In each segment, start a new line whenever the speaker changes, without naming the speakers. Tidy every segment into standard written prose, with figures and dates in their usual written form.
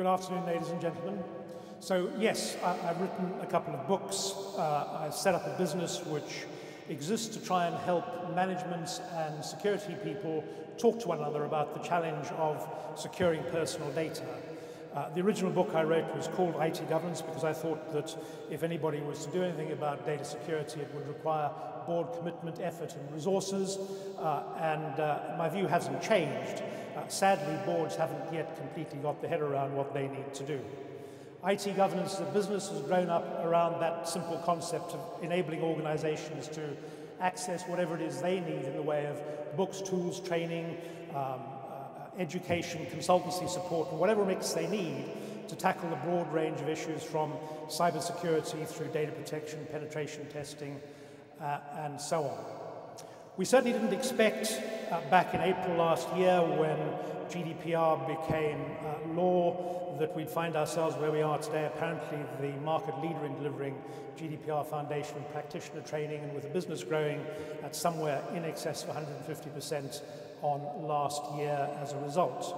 Good afternoon, ladies and gentlemen. So yes, I've written a couple of books. I've set up a business which exists to try and help managements and security people talk to one another about the challenge of securing personal data. The original book I wrote was called IT Governance because I thought that if anybody was to do anything about data security, it would require board commitment, effort and resources, and my view hasn't changed. Sadly, boards haven't yet completely got their head around what they need to do. IT governance as a business has grown up around that simple concept of enabling organizations to access whatever it is they need in the way of books, tools, training, education, consultancy support, and whatever mix they need to tackle the broad range of issues from cybersecurity through data protection, penetration testing, and so on. We certainly didn't expect back in April last year when GDPR became law that we'd find ourselves where we are today, apparently the market leader in delivering GDPR Foundation practitioner training, and with the business growing at somewhere in excess of 150% on last year as a result.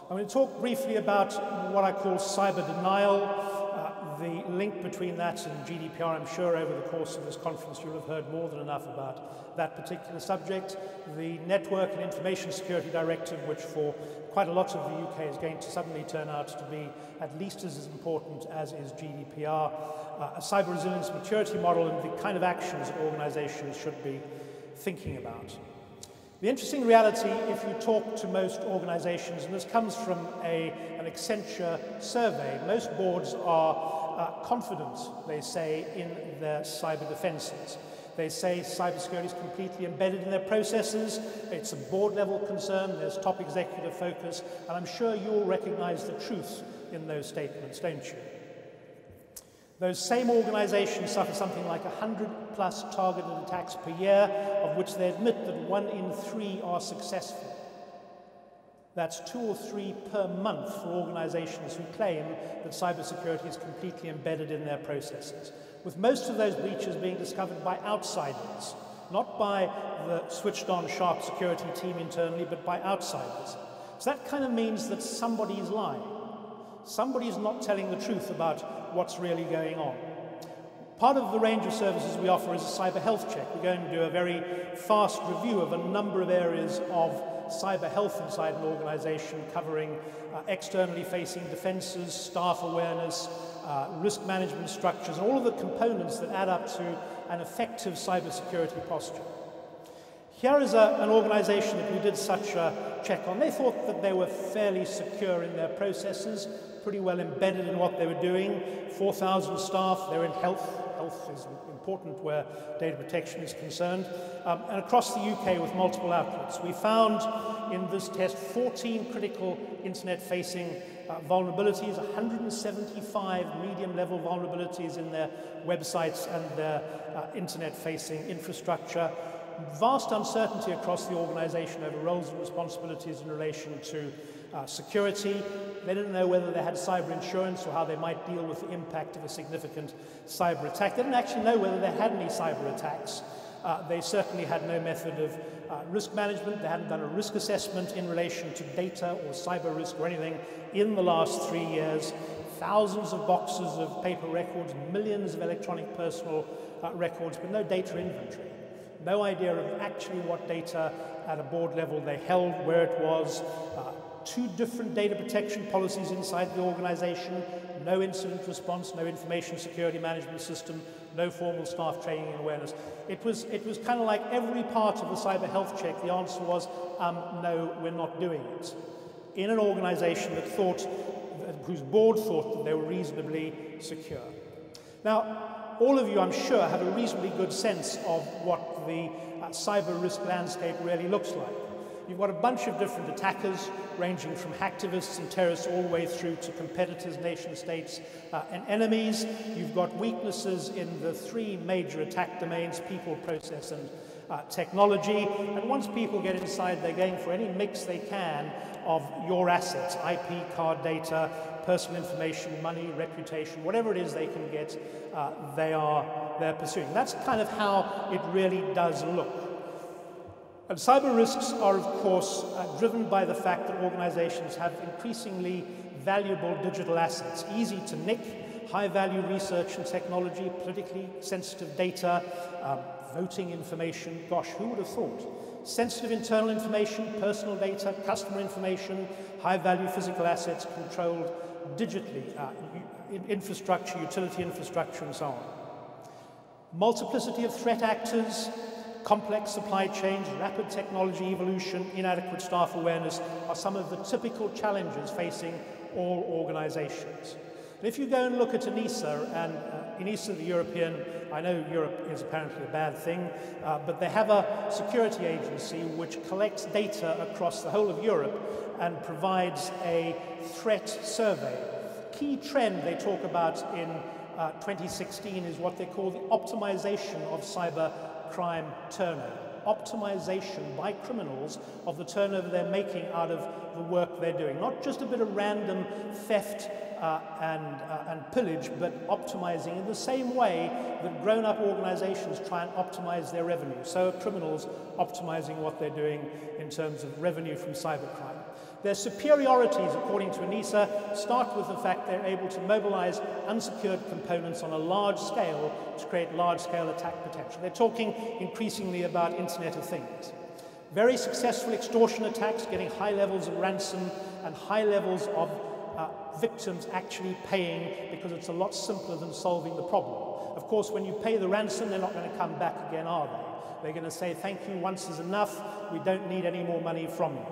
I'm going to talk briefly about what I call cyber denial, the link between that and GDPR. I'm sure over the course of this conference you'll have heard more than enough about that particular subject. The Network and Information Security Directive, which for quite a lot of the UK is going to suddenly turn out to be at least as important as is GDPR, a cyber resilience maturity model, and the kind of actions that organizations should be thinking about. The interesting reality, if you talk to most organizations, and this comes from an Accenture survey, most boards are confident, they say, in their cyber defenses. They say cybersecurity is completely embedded in their processes. It's a board-level concern. There's top executive focus. And I'm sure you'll recognize the truth in those statements, don't you? Those same organizations suffer something like 100+ targeted attacks per year, of which they admit that 1 in 3 are successful. That's 2 or 3 per month for organizations who claim that cybersecurity is completely embedded in their processes, with most of those breaches being discovered by outsiders, not by the switched-on sharp security team internally, but by outsiders. So that kind of means that somebody is lying. Somebody is not telling the truth about what's really going on. Part of the range of services we offer is a cyber health check. We're going to do a very fast review of a number of areas of cyber health inside an organization, covering externally facing defenses, staff awareness, risk management structures, and all of the components that add up to an effective cybersecurity posture. Here is an organization that we did such a check on. They thought that they were fairly secure in their processes, pretty well embedded in what they were doing. 4,000 staff, they're in health. Health is important where data protection is concerned. And across the UK with multiple outlets. We found in this test 14 critical internet-facing vulnerabilities, 175 medium-level vulnerabilities in their websites and their internet-facing infrastructure. Vast uncertainty across the organization over roles and responsibilities in relation to security. They didn't know whether they had cyber insurance or how they might deal with the impact of a significant cyber attack. They didn't actually know whether they had any cyber attacks. They certainly had no method of risk management. They hadn't done a risk assessment in relation to data or cyber risk or anything in the last 3 years. Thousands of boxes of paper records, millions of electronic personal records, but no data inventory. No idea of actually what data at a board level they held, where it was. 2 different data protection policies inside the organization, no incident response, no information security management system, no formal staff training and awareness. It was kind of like every part of the cyber health check, the answer was, no, we're not doing it. In an organization that whose board thought that they were reasonably secure. Now, all of you, I'm sure, have a reasonably good sense of what the cyber risk landscape really looks like. You've got a bunch of different attackers, ranging from hacktivists and terrorists all the way through to competitors, nation states, and enemies. You've got weaknesses in the 3 major attack domains: people, process, and technology. And once people get inside, they're going for any mix they can of your assets: IP, card data, personal information, money, reputation, whatever it is they can get, they're pursuing. That's kind of how it really does look. And cyber risks are, of course, driven by the fact that organizations have increasingly valuable digital assets, easy to nick, high-value research and technology, politically sensitive data, voting information. Gosh, who would have thought? Sensitive internal information, personal data, customer information, high-value physical assets controlled digitally, infrastructure, utility infrastructure, and so on. Multiplicity of threat actors, complex supply chains, rapid technology evolution, inadequate staff awareness are some of the typical challenges facing all organizations. And if you go and look at ENISA, and ENISA, the European, I know Europe is apparently a bad thing, but they have a security agency which collects data across the whole of Europe and provides a threat survey. Key trend they talk about in 2016 is what they call the optimization of cyber crime turnover. Optimization by criminals of the turnover they're making out of the work they're doing. Not just a bit of random theft and pillage, but optimizing in the same way that grown-up organizations try and optimize their revenue. So are criminals optimizing what they're doing in terms of revenue from cybercrime. Their superiorities, according to ENISA, start with the fact they're able to mobilize unsecured components on a large scale to create large-scale attack potential. They're talking increasingly about Internet of Things. Very successful extortion attacks, getting high levels of ransom and high levels of victims actually paying, because it's a lot simpler than solving the problem. Of course, when you pay the ransom, they're not going to come back again, are they? They're going to say, thank you, once is enough, we don't need any more money from you.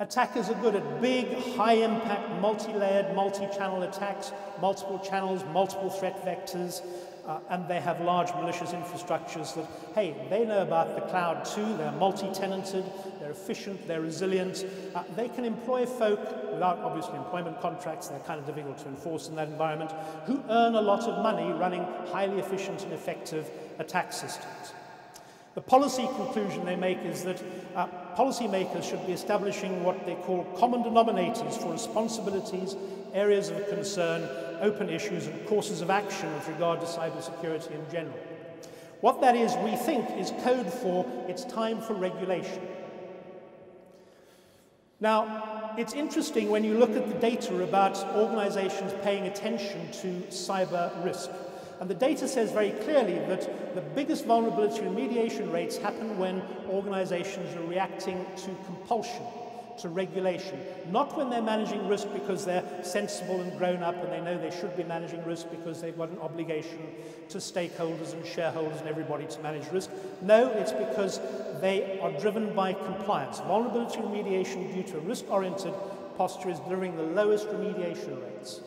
Attackers are good at big, high-impact, multi-layered, multi-channel attacks, multiple channels, multiple threat vectors, and they have large malicious infrastructures that, hey, they know about the cloud too. They're multi-tenanted, they're efficient, they're resilient. They can employ folk without, obviously, employment contracts. They're kind of difficult to enforce in that environment, who earn a lot of money running highly efficient and effective attack systems. The policy conclusion they make is that policymakers should be establishing what they call common denominators for responsibilities, areas of concern, open issues, and courses of action with regard to cybersecurity in general. What that is, we think, is code for it's time for regulation. Now, it's interesting when you look at the data about organizations paying attention to cyber risk. And the data says very clearly that the biggest vulnerability remediation rates happen when organizations are reacting to compulsion, to regulation, not when they're managing risk because they're sensible and grown up and they know they should be managing risk because they've got an obligation to stakeholders and shareholders and everybody to manage risk. No, it's because they are driven by compliance. Vulnerability remediation due to a risk-oriented posture is delivering the lowest remediation rates.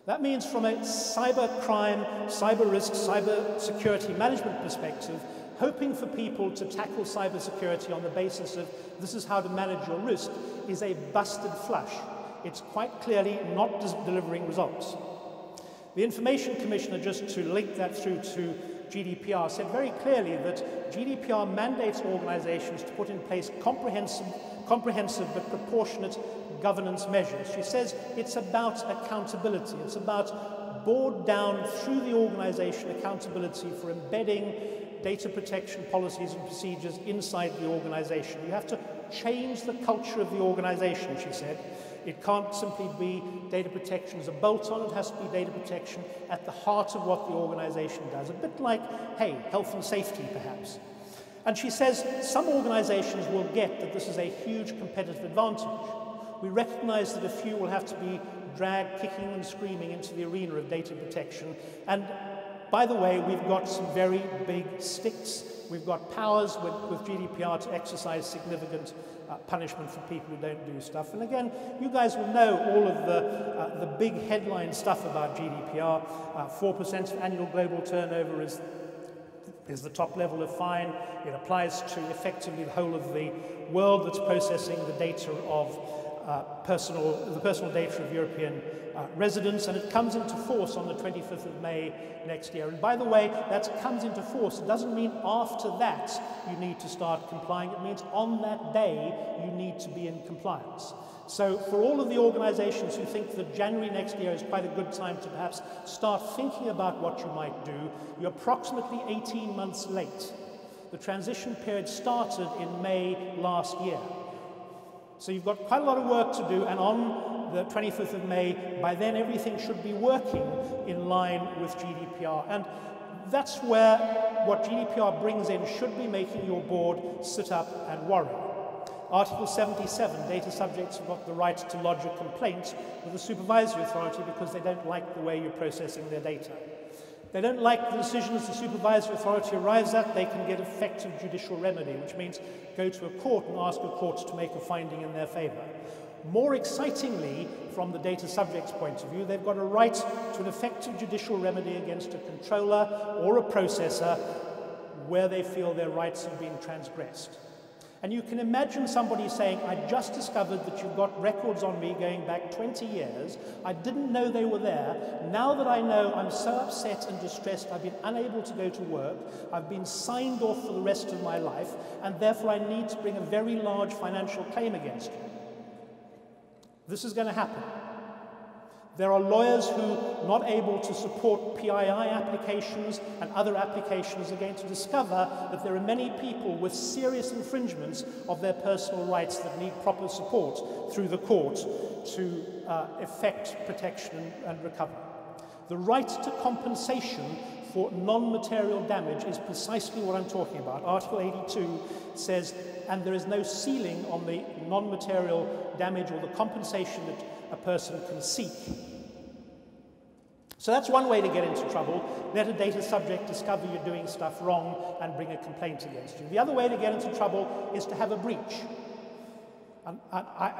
That means from a cyber crime, cyber risk, cyber security management perspective, hoping for people to tackle cybersecurity on the basis of this is how to manage your risk is a busted flush. It's quite clearly not delivering results. The Information Commissioner, just to link that through to GDPR, said very clearly that GDPR mandates organizations to put in place comprehensive but proportionate governance measures. She says it's about accountability. It's about board down through the organization accountability for embedding data protection policies and procedures inside the organization. You have to change the culture of the organization, she said. It can't simply be data protection as a bolt-on, it has to be data protection at the heart of what the organization does. A bit like, hey, health and safety, perhaps. And she says some organizations will get that this is a huge competitive advantage. We recognize that a few will have to be dragged kicking and screaming into the arena of data protection. And by the way, we've got some very big sticks. We've got powers with GDPR to exercise significant punishment for people who don't do stuff. And again, you guys will know all of the big headline stuff about GDPR. 4% of annual global turnover is the top level of fine. It applies to effectively the whole of the world that's processing the data of the personal data of European residents, and it comes into force on the 25th of May next year. And by the way, that comes into force. It doesn't mean after that you need to start complying. It means on that day you need to be in compliance. So for all of the organizations who think that January next year is quite a good time to perhaps start thinking about what you might do, you're approximately 18 months late. The transition period started in May last year. So you've got quite a lot of work to do, and on the 25th of May, by then everything should be working in line with GDPR. And that's where what GDPR brings in should be making your board sit up and worry. Article 77, data subjects have got the right to lodge a complaint with the supervisory authority because they don't like the way you're processing their data. They don't like the decisions the supervisory authority arrives at, they can get effective judicial remedy, which means go to a court and ask a court to make a finding in their favor. More excitingly, from the data subject's point of view, they've got a right to an effective judicial remedy against a controller or a processor where they feel their rights have been transgressed. And you can imagine somebody saying, I just discovered that you've got records on me going back 20 years. I didn't know they were there. Now that I know, I'm so upset and distressed, I've been unable to go to work. I've been signed off for the rest of my life, and therefore I need to bring a very large financial claim against you. This is going to happen. There are lawyers who, not able to support PII applications and other applications, are going to discover that there are many people with serious infringements of their personal rights that need proper support through the court to effect protection and recovery. The right to compensation for non-material damage is precisely what I'm talking about. Article 82 says, and there is no ceiling on the non-material damage or the compensation that a person can seek. So that's one way to get into trouble. Let a data subject discover you're doing stuff wrong and bring a complaint against you. The other way to get into trouble is to have a breach. And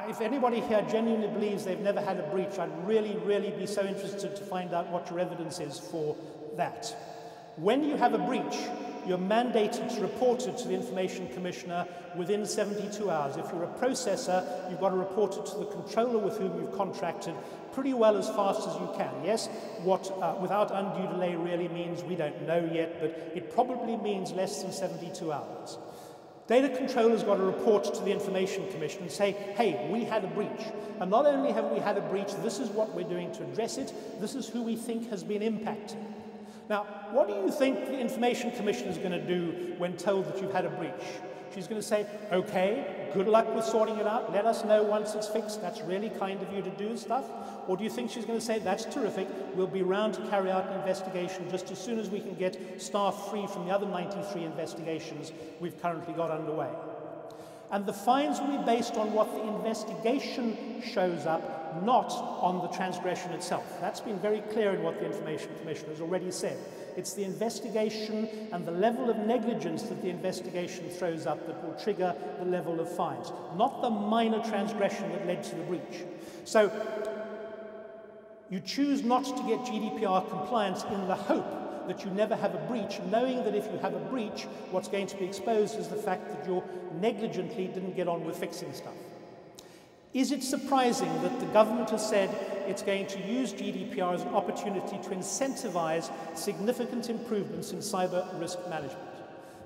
if anybody here genuinely believes they've never had a breach, I'd really, really be so interested to find out what your evidence is for that. When you have a breach, you're mandated to report it to the Information Commissioner within 72 hours. If you're a processor, you've got to report it to the controller with whom you've contracted pretty well as fast as you can. Yes, what without undue delay really means we don't know yet, but it probably means less than 72 hours. Data controllers got to report to the Information Commission and say, hey, we had a breach. And not only have we had a breach, this is what we're doing to address it. This is who we think has been impacted. Now, what do you think the Information Commission is going to do when told that you've had a breach? She's going to say, okay, good luck with sorting it out. Let us know once it's fixed. That's really kind of you to do stuff. Or do you think she's going to say, that's terrific. We'll be round to carry out an investigation just as soon as we can get staff free from the other 93 investigations we've currently got underway. And the fines will be based on what the investigation shows up, not on the transgression itself. That's been very clear in what the Information Commission has already said. It's the investigation and the level of negligence that the investigation throws up that will trigger the level of fines, not the minor transgression that led to the breach. So you choose not to get GDPR compliance in the hope that you never have a breach, knowing that if you have a breach, what's going to be exposed is the fact that you negligently didn't get on with fixing stuff. Is it surprising that the government has said it's going to use GDPR as an opportunity to incentivize significant improvements in cyber risk management?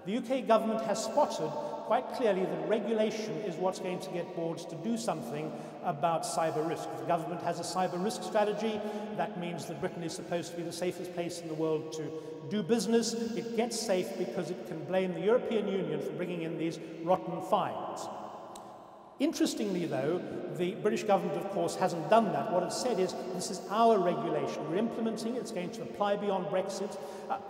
The UK government has spotted quite clearly that regulation is what's going to get boards to do something about cyber risk. The government has a cyber risk strategy. That means that Britain is supposed to be the safest place in the world to do business. It gets safe because it can blame the European Union for bringing in these rotten fines. Interestingly, though, the British government, of course, hasn't done that. What it's said is, this is our regulation. We're implementing it. It's going to apply beyond Brexit.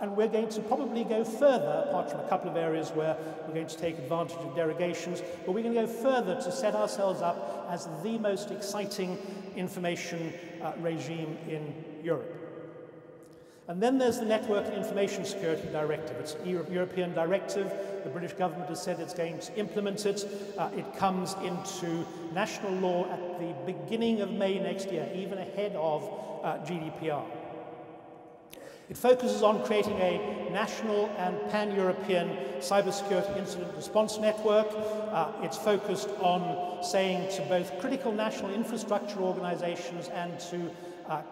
And we're going to probably go further, apart from a couple of areas where we're going to take advantage of derogations, but we're going to go further to set ourselves up as the most exciting information regime in Europe. And then there's the Network and Information Security Directive. It's a European directive. The British government has said it's going to implement it. It comes into national law at the beginning of May next year, even ahead of GDPR. It focuses on creating a national and pan-European cybersecurity incident response network. It's focused on saying to both critical national infrastructure organizations and to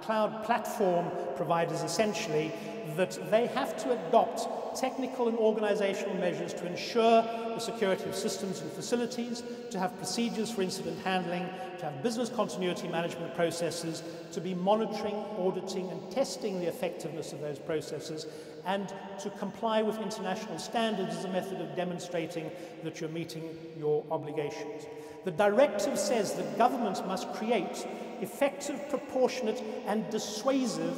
cloud platform providers, essentially, that they have to adopt technical and organizational measures to ensure the security of systems and facilities, to have procedures for incident handling, to have business continuity management processes, to be monitoring, auditing, and testing the effectiveness of those processes, and to comply with international standards as a method of demonstrating that you're meeting your obligations. The directive says that governments must create effective, proportionate, and dissuasive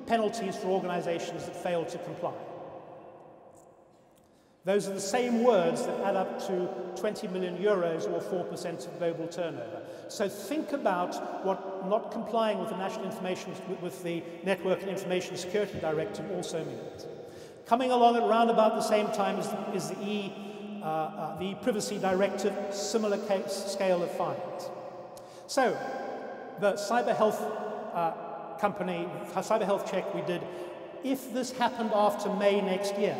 penalties for organizations that fail to comply. Those are the same words that add up to 20 million euros or 4% of global turnover. So think about what not complying with the with the Network and Information Security Directive also means. Coming along at around about the same time is the Privacy Directive, similar scale of fines. So the cyber health cyber health check we did, if this happened after May next year,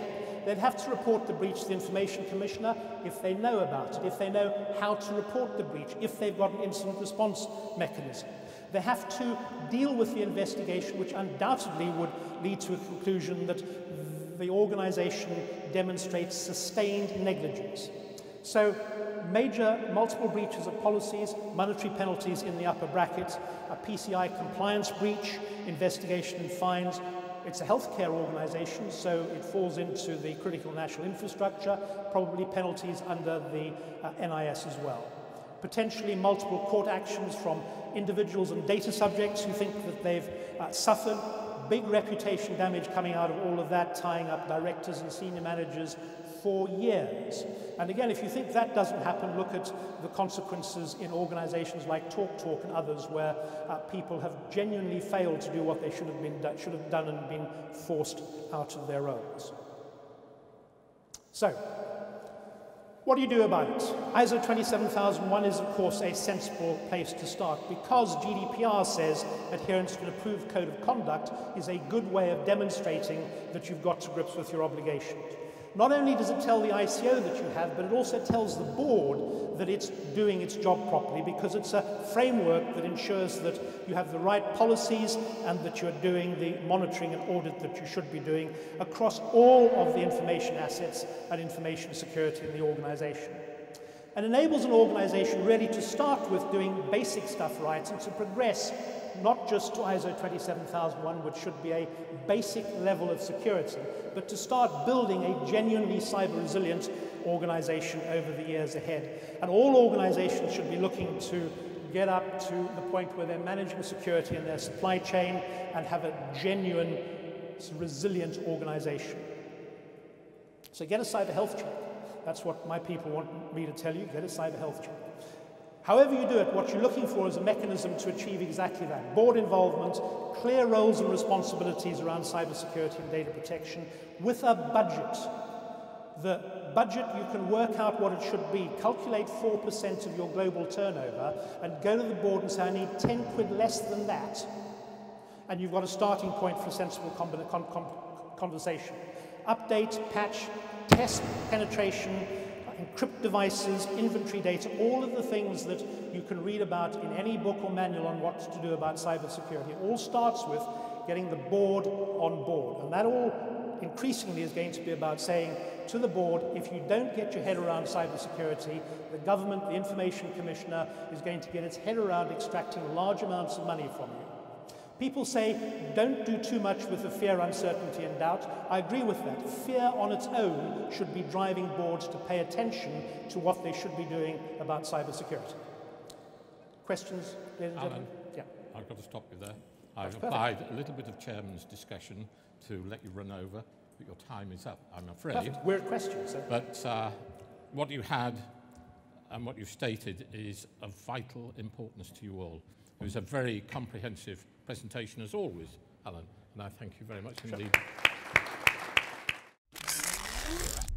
they'd have to report the breach to the Information Commissioner if they know about it, if they know how to report the breach, if they've got an incident response mechanism. They have to deal with the investigation, which undoubtedly would lead to a conclusion that the organization demonstrates sustained negligence. So major multiple breaches of policies, monetary penalties in the upper bracket, a PCI compliance breach, investigation and fines. It's a healthcare organization, so it falls into the critical national infrastructure, probably penalties under the NIS as well. Potentially multiple court actions from individuals and data subjects who think that they've suffered. Big reputation damage coming out of all of that, tying up directors and senior managers for years. And again, if you think that doesn't happen, look at the consequences in organizations like TalkTalk and others where people have genuinely failed to do what they should have done and been forced out of their roles. So, what do you do about it? ISO 27001 is, of course, a sensible place to start because GDPR says adherence to an approved code of conduct is a good way of demonstrating that you've got to grips with your obligations. Not only does it tell the ICO that you have, but it also tells the board that it's doing its job properly because it's a framework that ensures that you have the right policies and that you're doing the monitoring and audit that you should be doing across all of the information assets and information security in the organization. And enables an organization really to start with doing basic stuff right and to progress not just to ISO 27001, which should be a basic level of security, but to start building a genuinely cyber resilient organization over the years ahead. And all organizations should be looking to get up to the point where they're managing security in their supply chain and have a genuine, resilient organization. So get a cyber health check. That's what my people want me to tell you, get a cyber health check. However you do it, what you're looking for is a mechanism to achieve exactly that. Board involvement, clear roles and responsibilities around cybersecurity and data protection with a budget. The budget, you can work out what it should be. Calculate 4% of your global turnover and go to the board and say, I need 10 quid less than that. And you've got a starting point for a sensible conversation. Update, patch, test penetration, encrypt devices, inventory data, all of the things that you can read about in any book or manual on what to do about cybersecurity. It all starts with getting the board on board. And that all increasingly is going to be about saying to the board, if you don't get your head around cybersecurity, the government, the Information Commissioner, is going to get its head around extracting large amounts of money from you. People say, don't do too much with the fear, uncertainty, and doubt. I agree with that. Fear on its own should be driving boards to pay attention to what they should be doing about cybersecurity. Questions, ladies and gentlemen? Yeah.
I've got to stop you there. I've applied a little bit of chairman's discretion to let you run over, but your time is up, I'm afraid.
Perfect. We're at questions. So.
But what you had and what you stated is of vital importance to you all. It was a very comprehensive presentation as always, Alan, and I thank you very much indeed.
Sure.